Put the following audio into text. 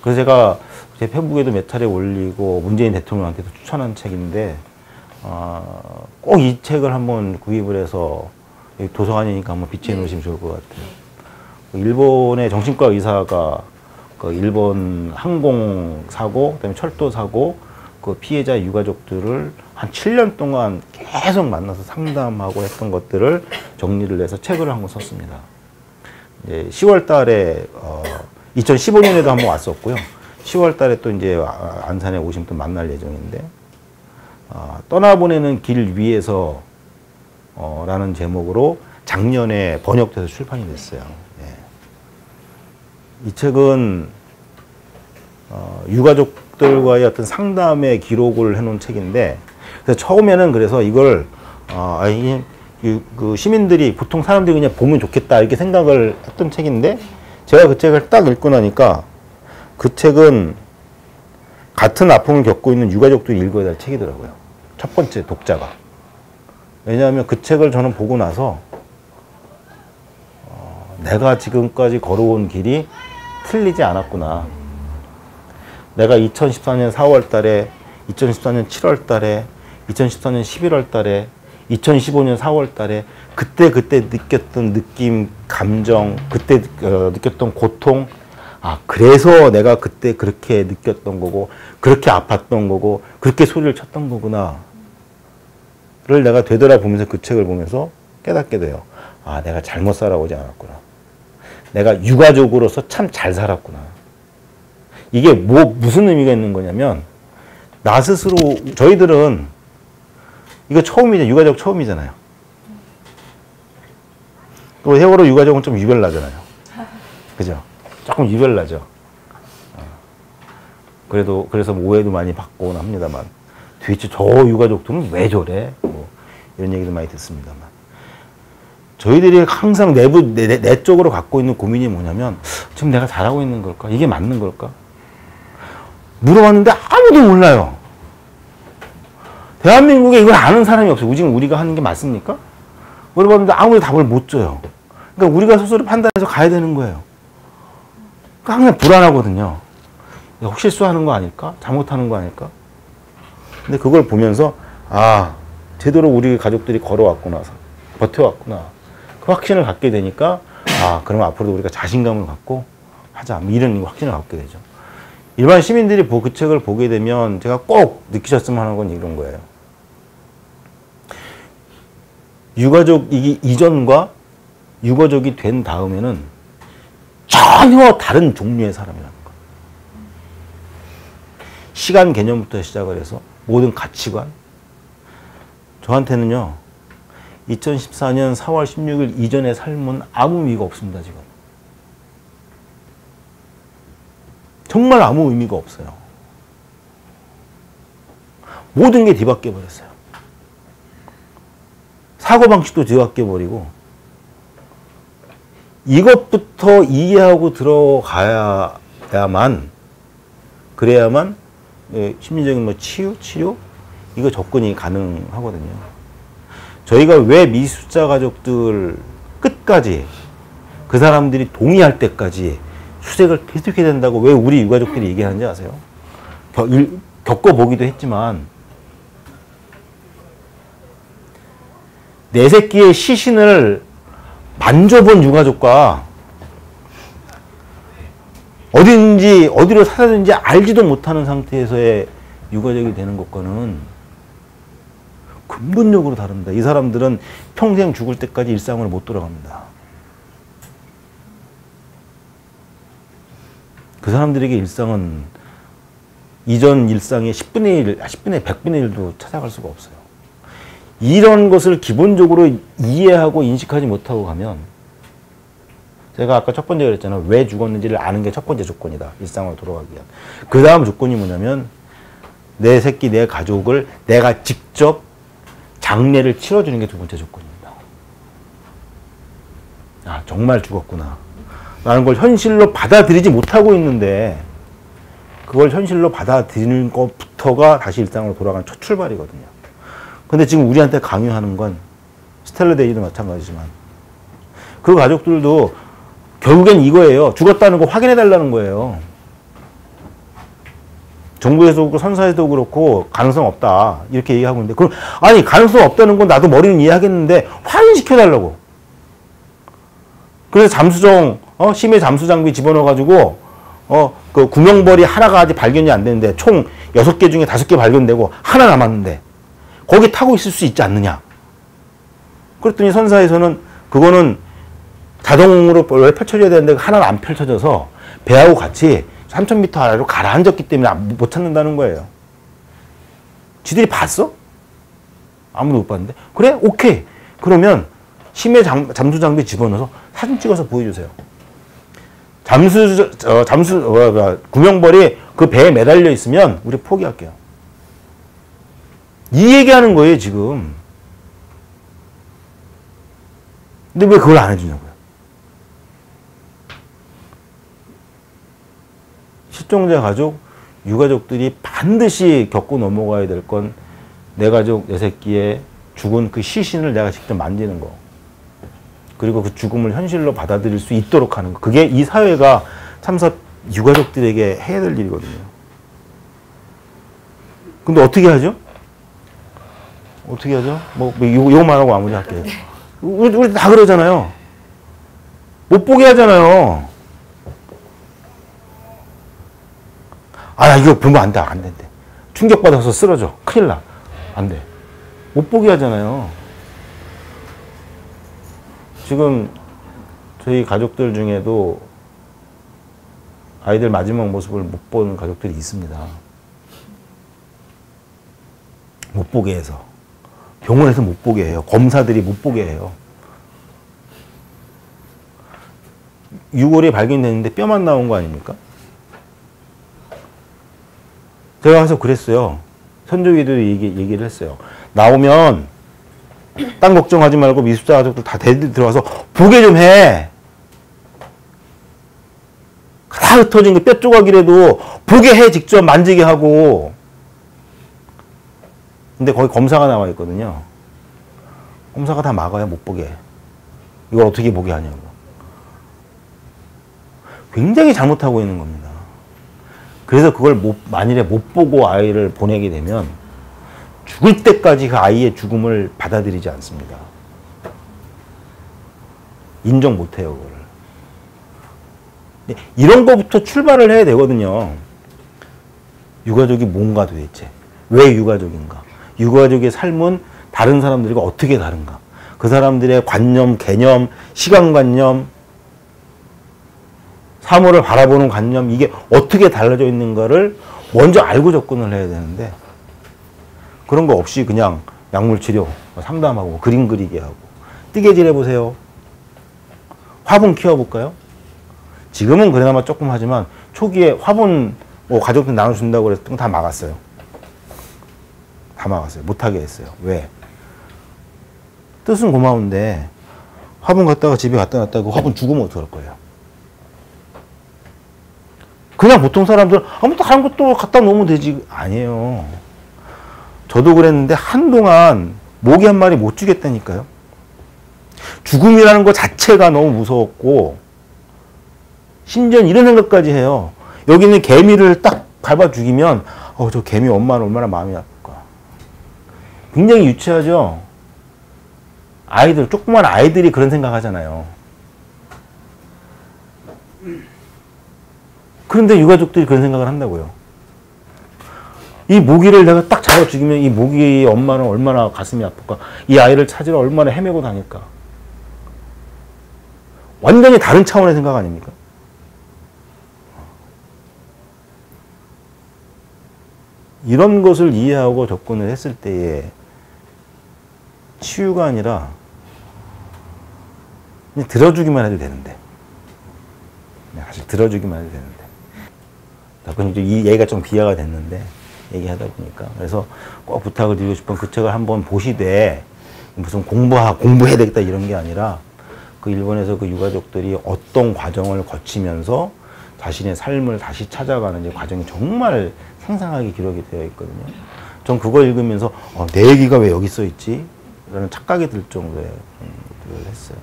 그래서 제가 제 페북에도 몇 차례 올리고 문재인 대통령한테도 추천한 책인데 꼭 이 책을 한번 구입을 해서 도서관이니까 한번 비치해 놓으시면 좋을 것 같아요. 일본의 정신과 의사가 그 일본 항공사고, 그다음에 철도사고 그 피해자 유가족들을 한 7년 동안 계속 만나서 상담하고 했던 것들을 정리를 해서 책을 한 권 썼습니다. 이제 10월 달에 2015년에도 한번 왔었고요. 10월 달에 또 이제 안산에 오시면 또 만날 예정인데 떠나보내는 길 위에서 라는 제목으로 작년에 번역돼서 출판이 됐어요. 이 책은 유가족들과의 어떤 상담의 기록을 해놓은 책인데, 그래서 처음에는 그래서 이걸 그 시민들이 보통 사람들이 그냥 보면 좋겠다 이렇게 생각을 했던 책인데, 제가 그 책을 딱 읽고 나니까 그 책은 같은 아픔을 겪고 있는 유가족들이 읽어야 될 책이더라고요. 첫 번째 독자가. 왜냐하면 그 책을 저는 보고 나서 내가 지금까지 걸어온 길이 틀리지 않았구나. 내가 2014년 4월 달에, 2014년 7월 달에, 2014년 11월 달에, 2015년 4월 달에 그때 느꼈던 느낌, 감정, 그때 느꼈던 고통, 그래서 내가 그때 그렇게 느꼈던 거고, 그렇게 아팠던 거고, 그렇게 소리를 쳤던 거구나. 를 내가 되돌아보면서 그 책을 보면서 깨닫게 돼요. 내가 잘못 살아오지 않았구나. 내가 유가족으로서 참 잘 살았구나. 이게 무슨 의미가 있는 거냐면, 나 스스로, 저희들은 이거 처음이잖아요. 유가족 처음이잖아요. 또 세월호 유가족은 좀 유별나잖아요. 그죠? 조금 유별나죠. 그래서 오해도 많이 받곤 합니다만, 도대체 저 유가족들은 왜 저래? 이런 얘기도 많이 듣습니다만. 저희들이 항상 내 쪽으로 갖고 있는 고민이 뭐냐면, 지금 내가 잘하고 있는 걸까? 이게 맞는 걸까? 물어봤는데 아무도 몰라요. 대한민국에 이걸 아는 사람이 없어요. 지금 우리가 하는 게 맞습니까? 물어봤는데 아무도 답을 못 줘요. 그러니까 우리가 스스로 판단해서 가야 되는 거예요. 그러니까 항상 불안하거든요. 혹 실수하는 거 아닐까? 잘못하는 거 아닐까? 근데 그걸 보면서, 제대로 우리 가족들이 걸어왔구나, 버텨왔구나. 그 확신을 갖게 되니까, 그럼 앞으로도 우리가 자신감을 갖고 하자. 이런 확신을 갖게 되죠. 일반 시민들이 그 책을 보게 되면 제가 꼭 느끼셨으면 하는 건 이런 거예요. 유가족이기 이전과 유가족이 된 다음에는 전혀 다른 종류의 사람이라는 거예요. 시간 개념부터 시작을 해서 모든 가치관. 저한테는요, 2014년 4월 16일 이전의 삶은 아무 의미가 없습니다, 지금. 정말 아무 의미가 없어요. 모든 게 뒤바뀌어 버렸어요. 사고방식도 뒤바뀌어 버리고, 이것부터 이해하고 들어가야만, 그래야만 심리적인 치료? 이거 접근이 가능하거든요. 저희가 왜 미수자 가족들 끝까지, 그 사람들이 동의할 때까지 수색을 계속해야 된다고 왜 우리 유가족들이 얘기하는지 아세요? 겪어보기도 했지만, 내 새끼의 시신을 만져본 유가족과 어디로 사라졌는지 알지도 못하는 상태에서의 유가족이 되는 것과는 근본적으로 다릅니다. 이 사람들은 평생 죽을 때까지 일상을 못 돌아갑니다. 그 사람들에게 일상은 이전 일상의 10분의 1, 100분의 1도 찾아갈 수가 없어요. 이런 것을 기본적으로 이해하고 인식하지 못하고 가면, 제가 아까 첫 번째 그랬잖아요. 왜 죽었는지를 아는 게 첫 번째 조건이다. 일상으로 돌아가기 위한. 그 다음 조건이 뭐냐면, 내 새끼, 내 가족을 내가 직접 장례를 치러주는 게 두 번째 조건입니다. 정말 죽었구나 라는 걸 현실로 받아들이지 못하고 있는데, 그걸 현실로 받아들이는 것부터가 다시 일상으로 돌아가는 첫 출발이거든요. 근데 지금 우리한테 강요하는 건 스텔라데이도 마찬가지지만, 그 가족들도 결국엔 이거예요. 죽었다는 거 확인해 달라는 거예요. 정부에서도 그렇고 선사에서도 그렇고 가능성 없다 이렇게 얘기하고 있는데 그럼 아니 가능성 없다는 건 나도 머리는 이해하겠는데 확인시켜달라고. 그래서 잠수정 심해 잠수 장비 집어넣어 가지고 그 구명벌이 하나가 아직 발견이 안 되는데 총 6개 중에 5개 발견되고 하나 남았는데 거기 타고 있을 수 있지 않느냐. 그랬더니 선사에서는 그거는 자동으로 원래 펼쳐져야 되는데 하나는 안 펼쳐져서 배하고 같이 3,000m 아래로 가라앉았기 때문에 못 찾는다는 거예요. 지들이 봤어? 아무도 못 봤는데. 그래? 오케이. 그러면 심해 잠수 장비 집어넣어서 사진 찍어서 보여주세요. 구명벌이 그 배에 매달려 있으면 우리 포기할게요. 이 얘기하는 거예요, 지금. 근데 왜 그걸 안 해주냐고요. 실종자 가족, 유가족들이 반드시 겪고 넘어가야 될 건 내 가족, 내 새끼의 죽은 그 시신을 내가 직접 만지는 거. 그리고 그 죽음을 현실로 받아들일 수 있도록 하는 거. 그게 이 사회가 참사 유가족들에게 해야 될 일이거든요. 근데 어떻게 하죠? 어떻게 하죠? 요거만 하고 마무리할게요. 우리 다 그러잖아요. 못 보게 하잖아요. 아, 이거 보면 안 돼, 안 된대. 충격받아서 쓰러져. 큰일 나. 안 돼. 못 보게 하잖아요. 지금 저희 가족들 중에도 아이들 마지막 모습을 못 보는 가족들이 있습니다. 못 보게 해서. 병원에서 못 보게 해요. 검사들이 못 보게 해요. 유골이 발견됐는데 뼈만 나온 거 아닙니까? 제가 가서 그랬어요. 선조기도 얘기를 했어요. 나오면 딴 걱정하지 말고 미수자 가족들 다 들어가서 보게 좀 해. 다 흩어진 그 뼈 조각이라도 보게 해. 직접 만지게 하고. 근데 거기 검사가 나와 있거든요. 검사가 다 막아요. 못 보게. 이걸 어떻게 보게 하냐고. 굉장히 잘못하고 있는 겁니다. 그래서 그걸 만일에 못 보고 아이를 보내게 되면 죽을 때까지 그 아이의 죽음을 받아들이지 않습니다. 인정 못 해요, 그걸. 이런 거부터 출발을 해야 되거든요. 유가족이 뭔가 도대체. 왜 유가족인가? 유가족의 삶은 다른 사람들과 어떻게 다른가? 그 사람들의 관념, 개념, 시간관념, 사물을 바라보는 관념, 이게 어떻게 달라져 있는가를 먼저 알고 접근을 해야 되는데 그런 거 없이 그냥 약물치료, 상담하고 그림 그리게 하고 뜨개질 해보세요. 화분 키워볼까요? 지금은 그나마 조금 하지만 초기에 화분 가족들 나눠준다고 그래서 다 막았어요. 다 막았어요. 못하게 했어요. 왜? 뜻은 고마운데 화분 갖다가 집에 갖다 놨다가 그 화분 죽으면 어떡할 거예요? 그냥 보통 사람들은 아무 다른 것도 갖다 놓으면 되지. 아니에요. 저도 그랬는데 한동안 모기 한 마리 못 주겠다니까요. 죽음이라는 것 자체가 너무 무서웠고 심지어 이런 생각까지 해요. 여기 있는 개미를 딱 밟아 죽이면 저 개미 엄마는 얼마나 마음이 아플까. 굉장히 유치하죠. 아이들, 조그만 아이들이 그런 생각하잖아요. 그런데 유가족들이 그런 생각을 한다고요. 이 모기를 내가 딱 잡아 죽이면 이 모기의 엄마는 얼마나 가슴이 아플까. 이 아이를 찾으러 얼마나 헤매고 다닐까. 완전히 다른 차원의 생각 아닙니까? 이런 것을 이해하고 접근을 했을 때에 치유가 아니라 그냥 들어주기만 해도 되는데. 사실 들어주기만 해도 되는데. 그건 이 얘기가 좀 비하가 됐는데 얘기하다 보니까. 그래서 꼭 부탁을 드리고 싶은 그 책을 한번 보시되 무슨 공부해야 되겠다 이런 게 아니라 그 일본에서 그 유가족들이 어떤 과정을 거치면서 자신의 삶을 다시 찾아가는 과정이 정말 생생하게 기록이 되어 있거든요. 전 그걸 읽으면서 내 얘기가 왜 여기 써 있지? 라는 착각이 들 정도의 것들을 했어요.